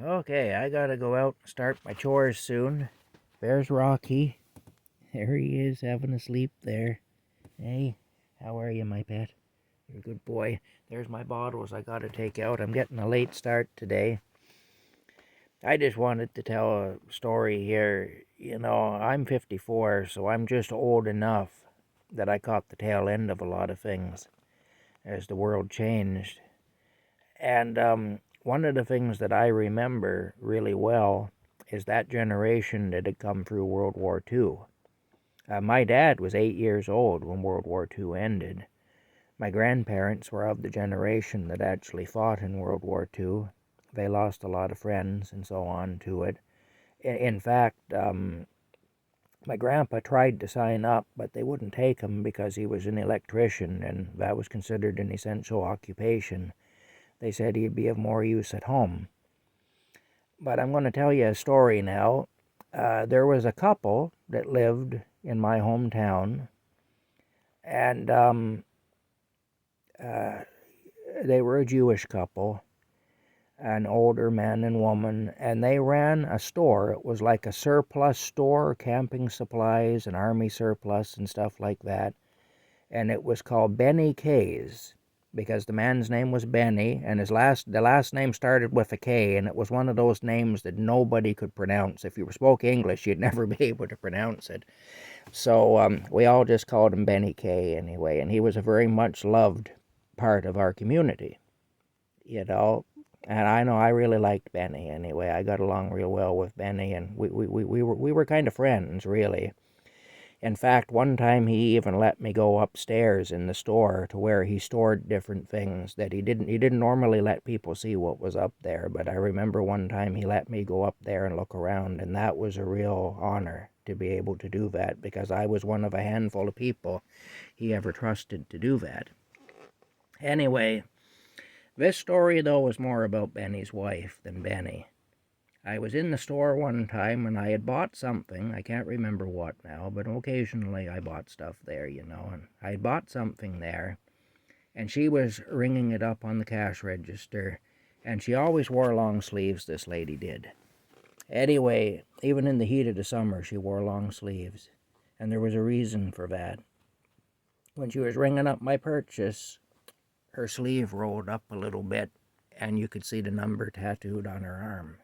Okay, I gotta go out and start my chores soon. There's Rocky. There he is, having a sleep there. Hey, how are you, my pet? You're a good boy. There's my bottles I gotta take out. I'm getting a late start today. I just wanted to tell a story here. I'm 54, so I'm just old enough that I caught the tail end of a lot of things as the world changed. And one of the things that I remember really well is that generation that had come through World War II. My dad was 8 years old when World War II ended. My grandparents were of the generation that actually fought in World War II. They lost a lot of friends and so on to it. In fact, my grandpa tried to sign up, but they wouldn't take him because he was an electrician and that was considered an essential occupation. They said he'd be of more use at home. But I'm going to tell you a story now. There was a couple that lived in my hometown, and uh, they were a Jewish couple, an older man and woman, and they ran a store. It was like a surplus store, camping supplies and army surplus and stuff like that. And it was called Benny K's because the man's name was Benny, and the last name started with a K, and it was one of those names that nobody could pronounce. If you spoke English, you'd never be able to pronounce it. So we all just called him Benny K anyway, and he was a very much loved part of our community, you know. And I know I really liked Benny anyway. I got along real well with Benny, and we were kind of friends, really. In fact, one time he even let me go upstairs in the store to where he stored different things that he didn't normally let people see what was up there, but I remember one time he let me go up there and look around, and that was a real honor to be able to do that because I was one of a handful of people he ever trusted to do that. Anyway, this story though was more about Benny's wife than Benny. I was in the store one time and I had bought something. I can't remember what now, but occasionally I bought stuff there. And I had bought something there, and she was ringing it up on the cash register, and she always wore long sleeves, this lady did. Anyway, even in the heat of the summer, she wore long sleeves, and there was a reason for that. When she was ringing up my purchase, her sleeve rolled up a little bit, and you could see the number tattooed on her arm.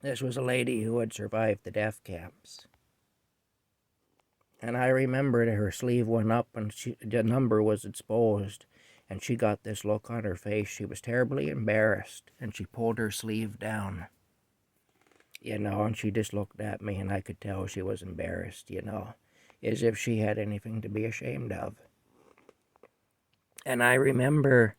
This was a lady who had survived the death camps. And I remember that her sleeve went up and the number was exposed. And she got this look on her face. She was terribly embarrassed. And she pulled her sleeve down. And she just looked at me and I could tell she was embarrassed, as if she had anything to be ashamed of. And I remember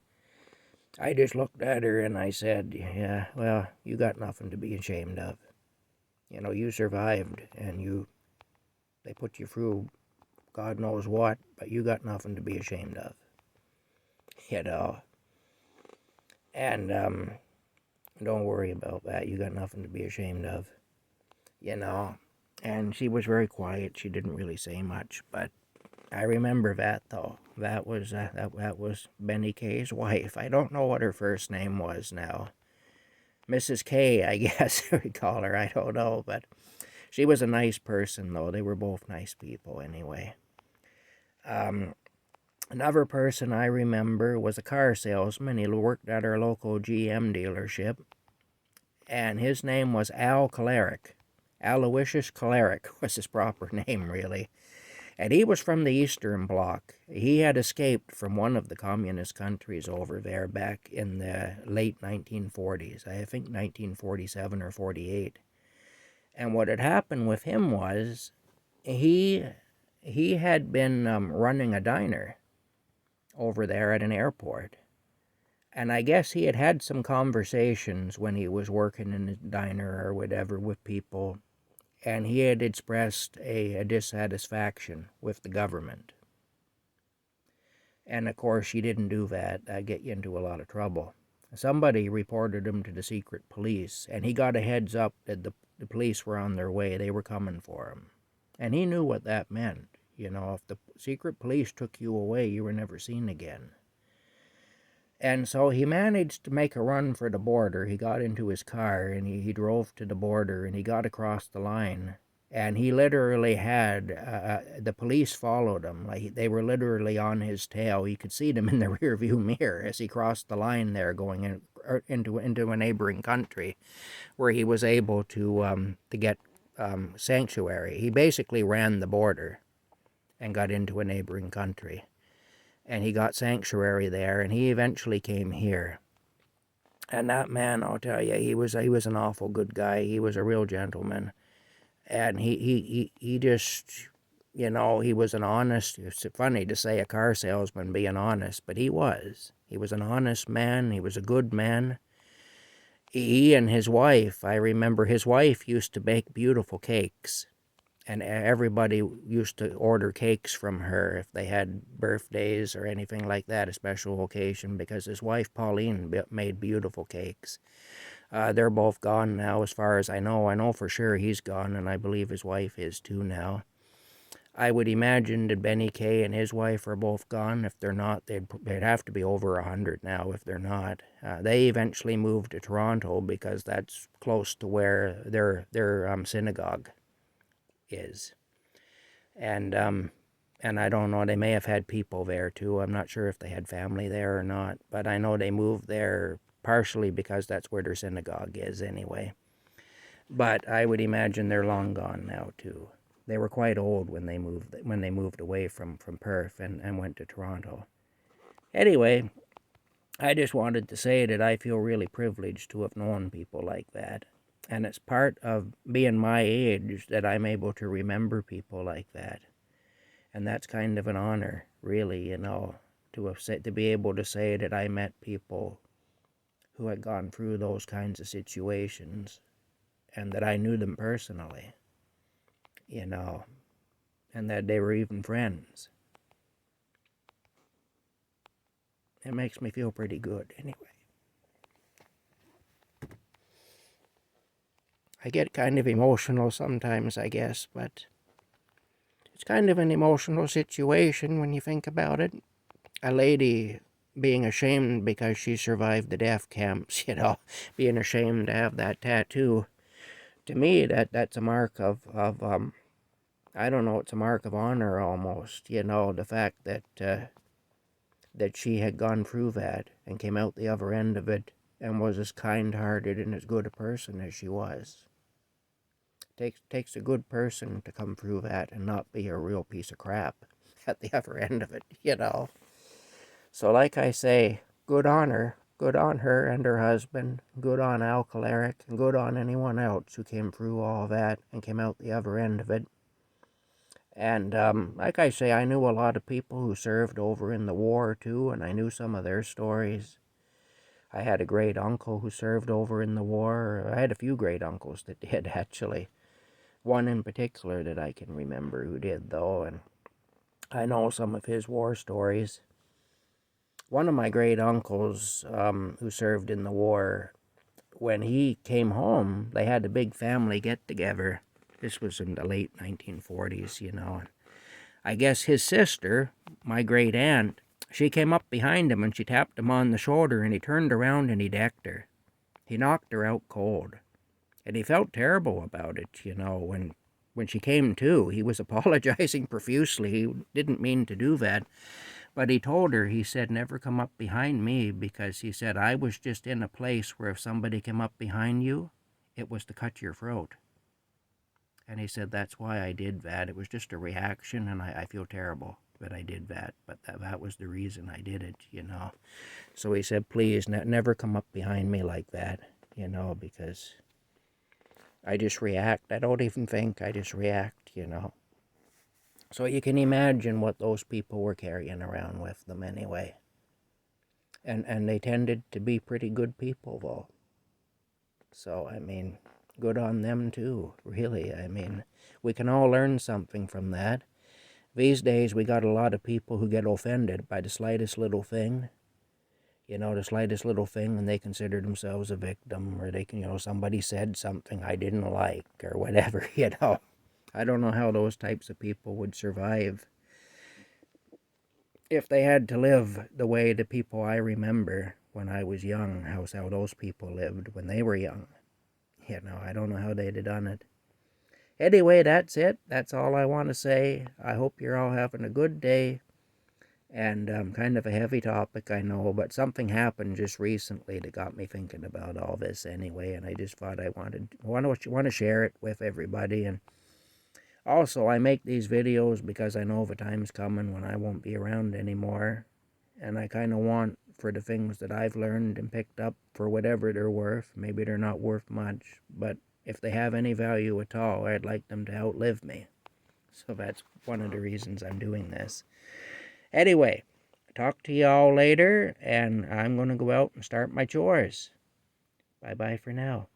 I just looked at her and I said, yeah, well, you got nothing to be ashamed of. You survived and they put you through God knows what, but you got nothing to be ashamed of. You know. And don't worry about that. You got nothing to be ashamed of. You know. And she was very quiet. She didn't really say much, but I remember that though. That was Benny K's wife. I don't know what her first name was now. Mrs. K, I guess we call her. I don't know, but she was a nice person though. They were both nice people anyway. Another person I remember was a car salesman. He worked at our local GM dealership, and his name was Al Kalarick. Aloysius Kalarick was his proper name, really. And he was from the Eastern Bloc. He had escaped from one of the communist countries over there back in the late 1940s. I think 1947 or 48. And what had happened with him was he had been running a diner over there at an airport. And I guess he had had some conversations when he was working in a diner or whatever with people, and he had expressed a dissatisfaction with the government. And of course, you didn't do that. That'd get you into a lot of trouble. Somebody reported him to the secret police, and he got a heads up that the police were on their way. They were coming for him. And he knew what that meant. If the secret police took you away, you were never seen again. And so he managed to make a run for the border. He got into his car and he drove to the border and he got across the line. And he literally had the police followed him. Like they were literally on his tail. You could see them in the rearview mirror as he crossed the line there, going into a neighboring country, where he was able to get sanctuary. He basically ran the border and got into a neighboring country, and he got sanctuary there. And he eventually came here. And that man, I'll tell you, he was an awful good guy. He was a real gentleman. And he just, he was an honest, it's funny to say a car salesman being honest, but he was. He was an honest man. He was a good man. He and his wife, I remember his wife used to bake beautiful cakes. And everybody used to order cakes from her if they had birthdays or anything like that, a special occasion, because his wife, Pauline, made beautiful cakes. They're both gone now, as far as I know. I know for sure he's gone, and I believe his wife is too now. I would imagine that Benny Kay and his wife are both gone. If they're not, they'd have to be over 100 now if they're not. They eventually moved to Toronto because that's close to where their synagogue is. And I don't know, they may have had people there too. I'm not sure if they had family there or not, but I know they moved there partially because that's where their synagogue is anyway. But I would imagine they're long gone now too. They were quite old when they moved away from Perth and went to Toronto. Anyway, I just wanted to say that I feel really privileged to have known people like that. And it's part of being my age that I'm able to remember people like that. And that's kind of an honor, really, to be able to say that I met people who had gone through those kinds of situations and that I knew them personally, and that they were even friends. It makes me feel pretty good anyway. I get kind of emotional sometimes, I guess, but it's kind of an emotional situation when you think about it. A lady being ashamed because she survived the death camps, being ashamed to have that tattoo. To me, that's a mark of I don't know, it's a mark of honor almost, the fact that she had gone through that and came out the other end of it and was as kind-hearted and as good a person as she was. Takes a good person to come through that and not be a real piece of crap at the other end of it, So like I say, good on her. Good on her and her husband. Good on Al Kalarick. And good on anyone else who came through all that and came out the other end of it. And like I say, I knew a lot of people who served over in the war too, and I knew some of their stories. I had a great uncle who served over in the war. I had a few great uncles that did, actually. One in particular that I can remember who did, though, and I know some of his war stories. One of my great uncles who served in the war, when he came home, they had a big family get-together. This was in the late 1940s, I guess his sister, my great aunt, she came up behind him and she tapped him on the shoulder, and he turned around and he decked her. He knocked her out cold. And he felt terrible about it, when she came to. He was apologizing profusely. He didn't mean to do that. But he told her, he said, never come up behind me, because he said, I was just in a place where if somebody came up behind you, it was to cut your throat. And he said, that's why I did that. It was just a reaction, and I feel terrible that I did that. But that was the reason I did it, So he said, please, never come up behind me like that, because I just react. I don't even think. I just react, So you can imagine what those people were carrying around with them anyway. And they tended to be pretty good people, though. So, good on them too, really. We can all learn something from that. These days, we got a lot of people who get offended by the slightest little thing. The slightest little thing, and they consider themselves a victim, or they can, somebody said something I didn't like, or whatever, I don't know how those types of people would survive if they had to live the way the people I remember when I was young, how those people lived when they were young. I don't know how they'd have done it. Anyway, that's it. That's all I want to say. I hope you're all having a good day. And kind of a heavy topic, I know, but something happened just recently that got me thinking about all this anyway, and I just thought I want to share it with everybody. And also, I make these videos because I know the time's coming when I won't be around anymore, and I kind of want for the things that I've learned and picked up, for whatever they're worth. Maybe they're not worth much, but if they have any value at all, I'd like them to outlive me. So that's one of the reasons I'm doing this. Anyway, talk to y'all later, and I'm going to go out and start my chores. Bye-bye for now.